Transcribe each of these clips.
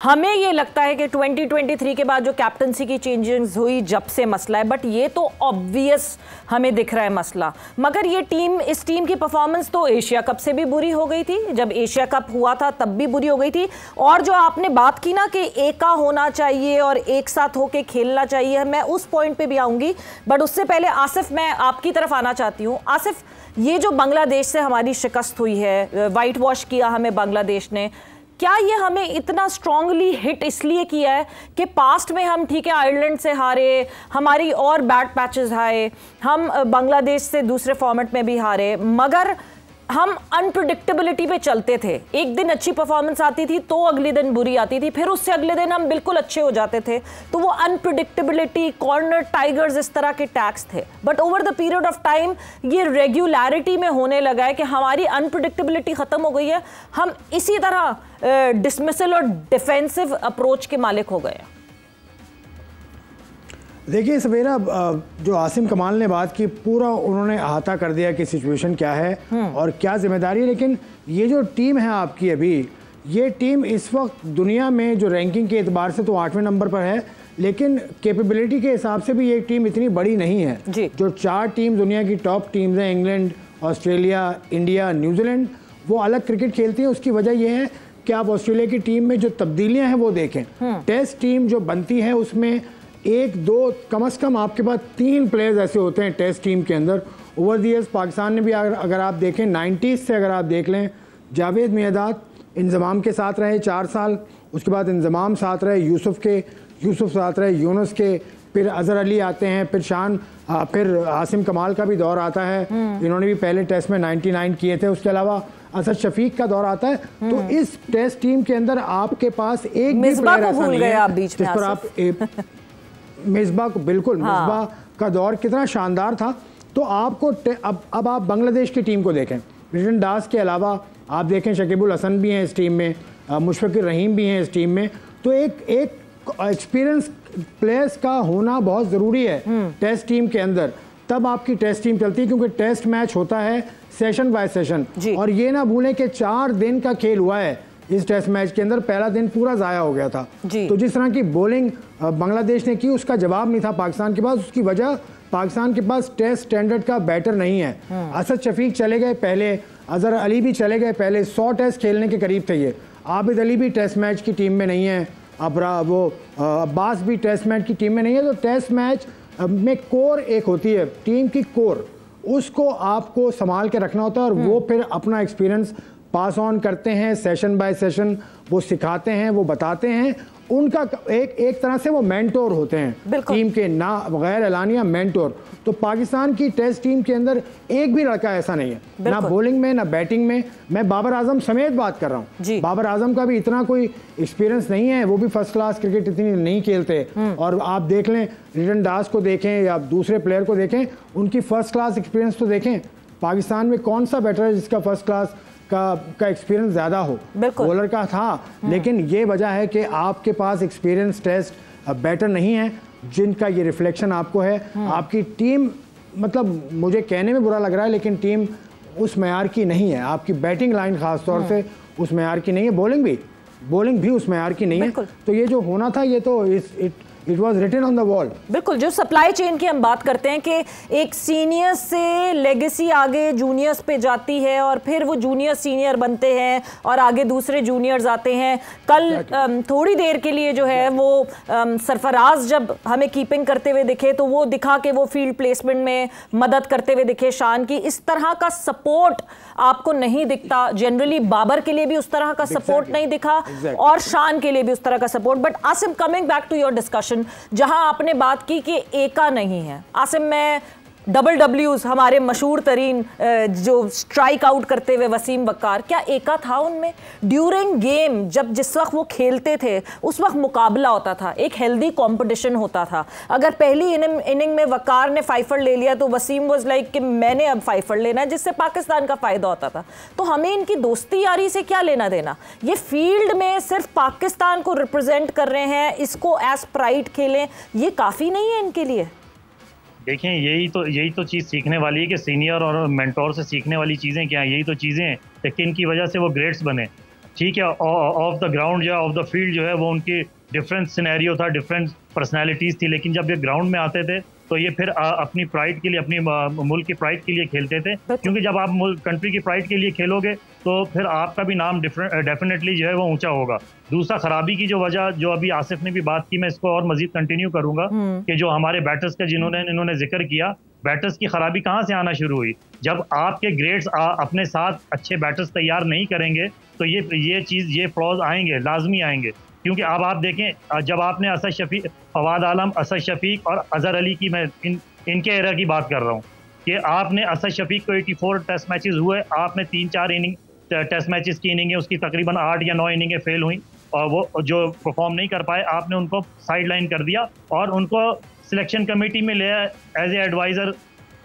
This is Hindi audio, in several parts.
हमें ये लगता है कि 2023 के बाद जो कैप्टनसी की चेंजेस हुई जब से मसला है, बट ये तो ऑब्वियस हमें दिख रहा है मसला। मगर ये टीम, इस टीम की परफॉर्मेंस तो एशिया कप से भी बुरी हो गई थी, जब एशिया कप हुआ था तब भी बुरी हो गई थी। और जो आपने बात की ना कि एका होना चाहिए और एक साथ होके खेलना चाहिए, मैं उस पॉइंट पे भी आऊंगी, बट उससे पहले आसिफ, मैं आपकी तरफ आना चाहती हूँ। आसिफ, ये जो बांग्लादेश से हमारी शिकस्त हुई है, वाइट वॉश किया हमें बांग्लादेश ने, क्या ये हमें इतना स्ट्रांगली हिट इसलिए किया है कि पास्ट में हम, ठीक है, आयरलैंड से हारे, हमारी और बैड पैचेस आए, हम बांग्लादेश से दूसरे फॉर्मेट में भी हारे, मगर हम अनप्रिडिक्टेबिलिटी पे चलते थे। एक दिन अच्छी परफॉर्मेंस आती थी तो अगले दिन बुरी आती थी, फिर उससे अगले दिन हम बिल्कुल अच्छे हो जाते थे। तो वो अनप्रिडिक्टेबिलिटी, कॉर्नर टाइगर्स, इस तरह के टैक्स थे। But over the period of time ये रेगुलरिटी में होने लगा है कि हमारी अनप्रिडिक्टेबिलिटी खत्म हो गई है, हम इसी तरह डिसमिसल और डिफेंसिव अप्रोच के मालिक हो गए। देखिए सवेरा, जो आसिम कमाल ने बात की, पूरा उन्होंने अहाता कर दिया कि सिचुएशन क्या है और क्या जिम्मेदारी है। लेकिन ये जो टीम है आपकी अभी, ये टीम इस वक्त दुनिया में जो रैंकिंग के एतबार से तो 8वें नंबर पर है, लेकिन कैपेबिलिटी के हिसाब से भी ये टीम इतनी बड़ी नहीं है। जो 4 टीम दुनिया की टॉप टीम्स हैं, इंग्लैंड, ऑस्ट्रेलिया, इंडिया, न्यूजीलैंड, वो अलग क्रिकेट खेलती हैं। उसकी वजह यह है कि आप ऑस्ट्रेलिया की टीम में जो तब्दीलियाँ हैं वो देखें। टेस्ट टीम जो बनती है उसमें 1-2 कम से कम आपके पास 3 प्लेयर्स ऐसे होते हैं टेस्ट टीम के अंदर। ओवर द ईयर्स पाकिस्तान ने भी अगर आप देखें 90s से अगर आप देख लें, जावेद मियादाद इंजमाम के साथ रहे 4 साल, उसके बाद इंजमाम साथ रहे यूसुफ साथ रहे, यूनुस के, फिर अजहर अली आते हैं, फिर आसिम कमाल का भी दौर आता है, इन्होंने भी पहले टेस्ट में 99 किए थे। उसके अलावा असद शफीक का दौर आता है। तो इस टेस्ट टीम के अंदर आपके पास एक भी प्लेयर ऐसा नहीं है जिस पर आप मिसबा को, बिल्कुल मिसबा का दौर कितना शानदार था। तो आपको अब आप बांग्लादेश की टीम को देखें, रिटन दास के अलावा आप देखें शकीबुल हसन भी हैं इस टीम में, मुशफिकुर रहीम भी हैं इस टीम में। तो एक एक्सपीरियंस प्लेयर्स का होना बहुत ज़रूरी है टेस्ट टीम के अंदर, तब आपकी टेस्ट टीम चलती है। क्योंकि टेस्ट मैच होता है सेशन बाय सेशन, और ये ना भूलें कि 4 दिन का खेल हुआ है इस टेस्ट मैच के अंदर, पहला दिन पूरा ज़ाया हो गया था। तो जिस तरह की बॉलिंग बांग्लादेश ने की, उसका जवाब नहीं था पाकिस्तान के पास। उसकी वजह पाकिस्तान के पास टेस्ट स्टैंडर्ड का बैटर नहीं है। असद शफीक चले गए पहले, अजहर अली भी चले गए पहले, 100 टेस्ट खेलने के करीब थे ये। आबिद अली भी टेस्ट मैच की टीम में नहीं है, अब्बास भी टेस्ट मैच की टीम में नहीं है। तो टेस्ट मैच में कोर एक होती है, टीम की कोर, उसको आपको संभाल के रखना होता है, और वो फिर अपना एक्सपीरियंस पास ऑन करते हैं, सेशन बाय सेशन वो सिखाते हैं, वो बताते हैं। उनका एक तरह से वो मेंटोर होते हैं टीम के, ना गैर एलानिया मेंटोर। तो पाकिस्तान की टेस्ट टीम के अंदर एक भी लड़का ऐसा नहीं है, ना बॉलिंग में ना बैटिंग में। मैं बाबर आजम समेत बात कर रहा हूँ, बाबर आजम का भी इतना कोई एक्सपीरियंस नहीं है, वो भी फर्स्ट क्लास क्रिकेट इतनी नहीं खेलते। और आप देख लें, रिटन दास को देखें या दूसरे प्लेयर को देखें, उनकी फर्स्ट क्लास एक्सपीरियंस तो देखें। पाकिस्तान में कौन सा बैटर है जिसका फर्स्ट क्लास का एक्सपीरियंस ज़्यादा हो? बॉलर का था, लेकिन ये वजह है कि आपके पास एक्सपीरियंस टेस्ट बैटर नहीं है, जिनका ये रिफ्लेक्शन आपको है। आपकी टीम, मतलब मुझे कहने में बुरा लग रहा है, लेकिन टीम उस मेयार की नहीं है। आपकी बैटिंग लाइन खास तौर से उस मेयार की नहीं है, बॉलिंग भी उस मेयार की नहीं है। तो ये जो होना था, ये तो it was written on the wall. बिल्कुल, जो सप्लाई चेन की हम बात करते हैं कि एक सीनियर से लेगेसी आगे जूनियर्स पे जाती है, और फिर वो जूनियर सीनियर बनते हैं और आगे दूसरे जूनियर्स आते हैं। कल थोड़ी देर के लिए जो है वो सरफराज जब हमें कीपिंग करते हुए दिखे, तो वो दिखा के वो फील्ड प्लेसमेंट में मदद करते हुए दिखे। शान की इस तरह का सपोर्ट आपको नहीं दिखता जनरली, बाबर के लिए भी उस तरह का सपोर्ट नहीं दिखा, और शान के लिए भी उस तरह का support. But Asim, coming back to your discussion, जहां आपने बात की कि एका नहीं है, आसिम, मैं डबल डब्ल्यूज, हमारे मशहूर तरीन जो स्ट्राइक आउट करते हुए वसीम बक्कार, क्या एका था उनमें? ड्यूरिंग गेम जब जिस वक्त वो खेलते थे, उस वक्त मुकाबला होता था, एक हेल्दी कंपटीशन होता था। अगर पहली इनिंग में वकार ने 5 ले लिया तो वसीम वाज लाइक कि मैंने अब 5 लेना है, जिससे पाकिस्तान का फायदा होता था। तो हमें इनकी दोस्ती यारी से क्या लेना देना? ये फील्ड में सिर्फ पाकिस्तान को रिप्रेजेंट कर रहे हैं, इसको एज प्राइड खेलें, ये काफ़ी नहीं है इनके लिए। देखें, यही तो चीज़ सीखने वाली है कि सीनियर और मेंटोर से सीखने वाली चीज़ें क्या हैं। यही तो चीज़ें हैं कि किन की वजह से वो ग्रेड्स बने। ठीक है, ऑफ द ग्राउंड जो है, ऑफ द फील्ड जो है, वो उनकी डिफरेंट सिनेरियो था, डिफरेंट पर्सनैलिटीज़ थी, लेकिन जब ये ग्राउंड में आते थे तो ये फिर अपनी प्राइड के लिए, अपनी मुल्क की प्राइड के लिए खेलते थे, क्योंकि जब आप कंट्री की प्राइड के लिए खेलोगे तो फिर आपका भी नाम डेफिनेटली जो है वो ऊंचा होगा। दूसरा, खराबी की जो वजह, जो अभी आसिफ ने भी बात की, मैं इसको और मजीद कंटिन्यू करूंगा कि जो हमारे बैटर्स का इन्होंने जिक्र किया, बैटर्स की खराबी कहाँ से आना शुरू हुई? जब आपके ग्रेड्स अपने साथ अच्छे बैटर्स तैयार नहीं करेंगे तो ये फ्लॉज आएंगे, लाजमी आएंगे। क्योंकि अब आप देखें, जब आपने असद शफीक, फवाद आलम, असद शफीक और अजहर अली की, मैं इनके एरा की बात कर रहा हूँ, कि आपने असद शफीक को 84 टेस्ट मैचेस हुए, आपने 3-4 इनिंग टेस्ट मैचेस की इनिंग है, उसकी तकरीबन 8 या 9 इनिंगें फेल हुई और वो जो परफॉर्म नहीं कर पाए, आपने उनको साइड लाइन कर दिया और उनको सिलेक्शन कमेटी में ले आए, एज ए एडवाइज़र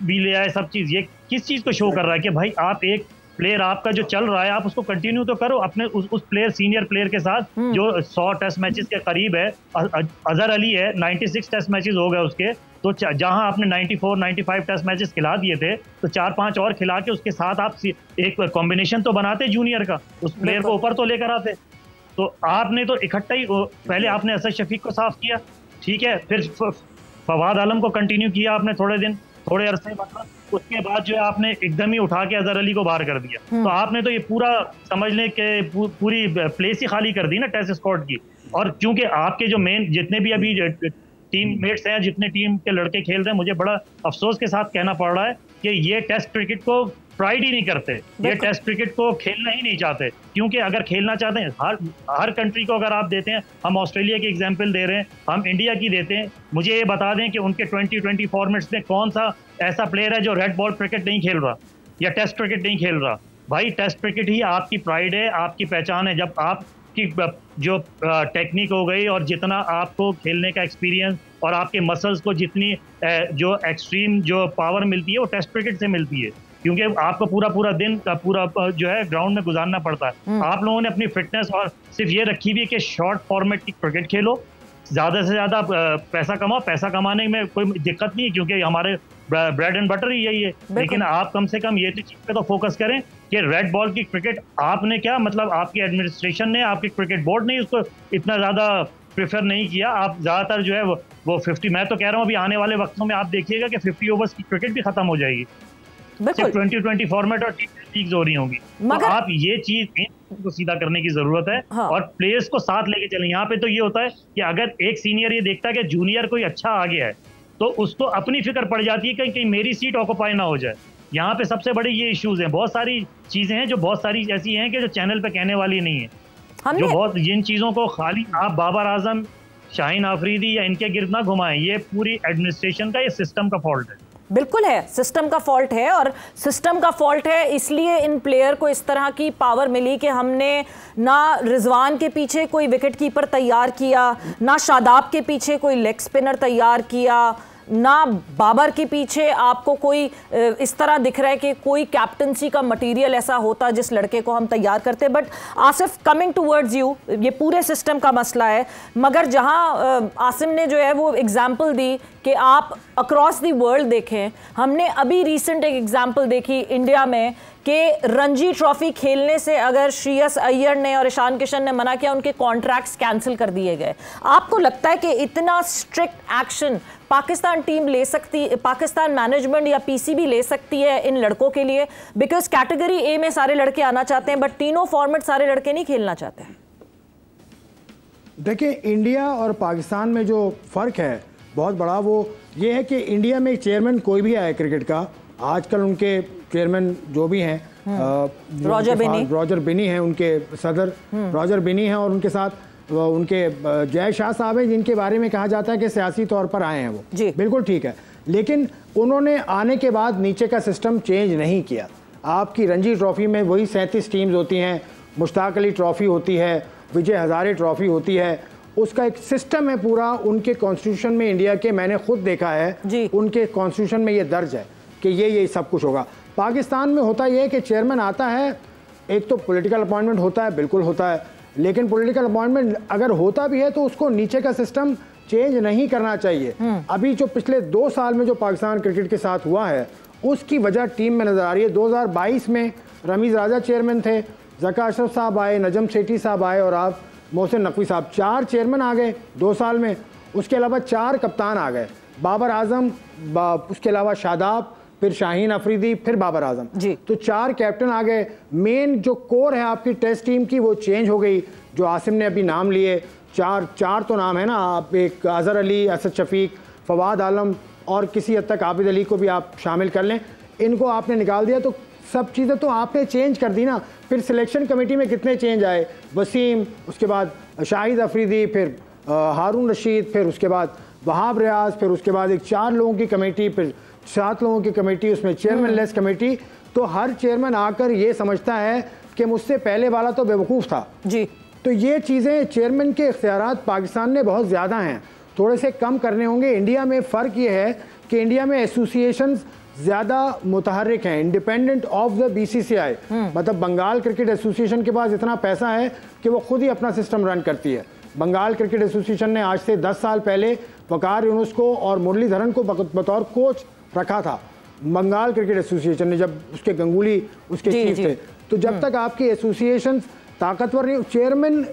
भी ले आए, सब चीज़। ये किस चीज़ को शो कर रहा है कि भाई आप एक प्लेयर आपका जो चल रहा है, आप उसको कंटिन्यू तो करो अपने उस प्लेयर, सीनियर प्लेयर के साथ जो 100 टेस्ट मैचेस के करीब है। अजहर अली है, 96 टेस्ट मैचेस हो गए उसके, तो जहां आपने 94-95 टेस्ट मैचेस खिला दिए थे, तो 4-5 और खिला के उसके साथ आप एक कॉम्बिनेशन तो बनाते जूनियर का, उस प्लेयर को ऊपर तो लेकर आते। तो आपने तो इकट्ठा ही, पहले आपने असद शफीक को साफ किया, ठीक है, फिर फवाद आलम को कंटिन्यू किया आपने थोड़े अरसे बाद, उसके बाद जो है आपने एकदम ही उठा के अजहर अली को बाहर कर दिया। तो आपने तो ये पूरा समझ लें कि पूरी प्लेस ही खाली कर दी ना टेस्ट स्क्वाड की। और क्योंकि आपके जो मेन जितने भी अभी टीम मेट्स हैं, जितने टीम के लड़के खेल रहे हैं, मुझे बड़ा अफसोस के साथ कहना पड़ रहा है कि ये टेस्ट क्रिकेट को प्राइड ही नहीं करते, ये टेस्ट क्रिकेट को खेलना ही नहीं चाहते। क्योंकि अगर खेलना चाहते हैं, हर कंट्री को अगर आप देते हैं, हम ऑस्ट्रेलिया की एग्जांपल दे रहे हैं, हम इंडिया की देते हैं, मुझे ये बता दें कि उनके 2020 फॉर्मेट्स में कौन सा ऐसा प्लेयर है जो रेड बॉल क्रिकेट नहीं खेल रहा या टेस्ट क्रिकेट नहीं खेल रहा। भाई टेस्ट क्रिकेट ही आपकी प्राइड है, आपकी पहचान है। जब आपकी जो टेक्निक हो गई और जितना आपको खेलने का एक्सपीरियंस और आपके मसल्स को जितनी जो एक्सट्रीम जो पावर मिलती है, वो टेस्ट क्रिकेट से मिलती है, क्योंकि आपको पूरा दिन का पूरा जो है ग्राउंड में गुजारना पड़ता है। आप लोगों ने अपनी फिटनेस और सिर्फ ये रखी हुई है कि शॉर्ट फॉर्मेट की क्रिकेट खेलो, ज़्यादा से ज़्यादा पैसा कमाओ। पैसा कमाने में कोई दिक्कत नहीं है, क्योंकि हमारे ब्रेड एंड बटर ही यही है। लेकिन आप कम से कम ये चीज़ पे तो फोकस करें कि रेड बॉल की क्रिकेट आपने क्या, मतलब आपकी एडमिनिस्ट्रेशन ने, आपकी क्रिकेट बोर्ड ने उसको इतना ज़्यादा प्रेफर नहीं किया। आप ज़्यादातर जो है वो 50, मैं तो कह रहा हूँ अभी आने वाले वक्तों में आप देखिएगा कि 50 ओवर्स की क्रिकेट भी खत्म हो जाएगी, सिर्फ 2020 फॉर्मेट और लीग्स हो रही होंगी। तो आप ये चीज को सीधा करने की जरूरत है। हाँ। और प्लेयर्स को साथ लेके चलें। यहाँ पे तो ये होता है कि अगर एक सीनियर ये देखता है कि जूनियर कोई अच्छा आ गया है, तो उसको अपनी फिक्र पड़ जाती है कि कहीं मेरी सीट ऑक्यूपाई ना हो जाए। यहाँ पे सबसे बड़े ये इश्यूज हैं। बहुत सारी चीजें हैं जो बहुत सारी ऐसी हैं कि जो चैनल पे कहने वाली नहीं है, जो बहुत जिन चीजों को खाली आप बाबर आजम, शाहीन आफरीदी या इनके गिर्द ना घुमाएं। ये पूरी एडमिनिस्ट्रेशन का, ये सिस्टम का फॉल्ट है। बिल्कुल है, सिस्टम का फॉल्ट है। और सिस्टम का फॉल्ट है इसलिए इन प्लेयर को इस तरह की पावर मिली कि हमने ना रिजवान के पीछे कोई विकेट कीपर तैयार किया, ना शादाब के पीछे कोई लेग स्पिनर तैयार किया, ना बाबर के पीछे आपको कोई इस तरह दिख रहा है कि कोई कैप्टनसी का मटेरियल ऐसा होता जिस लड़के को हम तैयार करते। But Asif, coming towards you, ये पूरे सिस्टम का मसला है। मगर जहां आसिम ने जो है वो एग्जाम्पल दी कि आप अक्रॉस द वर्ल्ड देखें, हमने अभी रिसेंट एक एग्जाम्पल देखी इंडिया में कि रणजी ट्रॉफी खेलने से अगर श्रेयस अय्यर ने और ईशान किशन ने मना किया, उनके कॉन्ट्रैक्ट्स कैंसिल कर दिए गए। आपको लगता है कि इतना स्ट्रिक्ट एक्शन पाकिस्तान टीम ले सकती, पाकिस्तान मैनेजमेंट या पीसीबी ले सकती है इन लड़कों के लिए? बिकॉज कैटेगरी ए में सारे लड़के आना चाहते हैं, बट तीनों फॉर्मेट सारे लड़के नहीं खेलना चाहते हैं। देखिए, इंडिया और पाकिस्तान में जो फ़र्क है बहुत बड़ा, वो ये है कि इंडिया में चेयरमैन कोई भी आए क्रिकेट का, आजकल उनके चेयरमैन जो भी हैं, रॉजर बिनी हैं, उनके सदर रॉजर बिनी हैं, और उनके साथ उनके जय शाह साहब हैं, जिनके बारे में कहा जाता है कि सियासी तौर पर आए हैं वो, बिल्कुल ठीक है। लेकिन उन्होंने आने के बाद नीचे का सिस्टम चेंज नहीं किया। आपकी रणजी ट्रॉफी में वही 37 टीम्स होती हैं, मुश्ताक अली ट्रॉफी होती है, विजय हजारे ट्रॉफी होती है, उसका एक सिस्टम है पूरा। उनके कॉन्स्टिट्यूशन में, इंडिया के, मैंने खुद देखा है, उनके कॉन्स्टिट्यूशन में ये दर्ज है कि ये सब कुछ होगा। पाकिस्तान में होता ये है कि चेयरमैन आता है, एक तो पॉलिटिकल अपॉइंटमेंट होता है, बिल्कुल होता है, लेकिन पॉलिटिकल अपॉइंटमेंट अगर होता भी है तो उसको नीचे का सिस्टम चेंज नहीं करना चाहिए। अभी जो पिछले 2 साल में जो पाकिस्तान क्रिकेट के साथ हुआ है, उसकी वजह टीम में नजर आ रही है। 2022 में रमीज राजा चेयरमैन थे, ज़का अशरफ साहब आए, नजम सेठी साहब आए और आप मोहसिन नकवी साहब, 4 चेयरमैन आ गए 2 साल में। उसके अलावा 4 कप्तान आ गए, बाबर आजम, उसके अलावा शादाब, फिर शाहीन अफरीदी, फिर बाबर आजम जी। तो 4 कैप्टन आ गए। मेन जो कोर है आपकी टेस्ट टीम की वो चेंज हो गई। जो आसिम ने अभी नाम लिए, चार तो नाम है ना, आप एक अजहर अली, असद शफीक, फवाद आलम और किसी हद तक आबिद अली को भी आप शामिल कर लें, इनको आपने निकाल दिया तो सब चीज़ें तो आपने चेंज कर दी ना। फिर सिलेक्शन कमेटी में कितने चेंज आए, वसीम, उसके बाद शाहिद अफरीदी, फिर हारून रशीद, फिर उसके बाद वहाब रियाज, फिर उसके बाद एक 4 लोगों की कमेटी, फिर 7 लोगों की कमेटी, उसमें चेयरमैन लेस कमेटी। तो हर चेयरमैन आकर ये समझता है कि मुझसे पहले वाला तो बेवकूफ़ था जी। तो ये चीज़ें, चेयरमैन के इख्तियारात पाकिस्तान में बहुत ज़्यादा हैं, थोड़े से कम करने होंगे। इंडिया में फ़र्क ये है कि इंडिया में एसोसिएशंस ज़्यादा मुतहर्रिक हैं, इंडिपेंडेंट ऑफ द BCCI। मतलब बंगाल क्रिकेट एसोसिएशन के पास इतना पैसा है कि वो खुद ही अपना सिस्टम रन करती है। बंगाल क्रिकेट एसोसिएशन ने आज से 10 साल पहले वकार यूनुस को और मुरलीधरन को बतौर कोच रखा था। बंगाल क्रिकेट एसोसिएशन ने, जब उसके गंगुली उसके चीफ थे। तो जब तक आपकी एसोसिएशन ताकतवर नहीं, चेयरमैन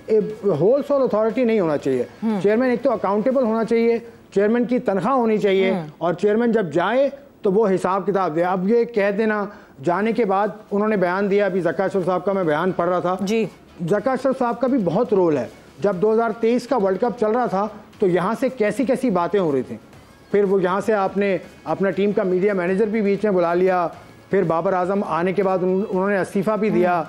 होल सोल अथॉरिटी नहीं होना चाहिए। चेयरमैन एक तो अकाउंटेबल होना चाहिए, चेयरमैन की तनख्वाह होनी चाहिए और चेयरमैन जब जाए तो वो हिसाब किताब दे। अब ये कह देना, जाने के बाद उन्होंने बयान दिया, अभी ज़का अशरफ साहब का मैं बयान पढ़ रहा था जी। ज़का अशरफ साहब का भी बहुत रोल है। जब 2023 का वर्ल्ड कप चल रहा था तो यहाँ से कैसी कैसी बातें हो रही थी, फिर वो यहाँ से आपने अपना टीम का मीडिया मैनेजर भी बीच में बुला लिया, फिर बाबर आजम आने के बाद उन्होंने इस्तीफ़ा भी दिया।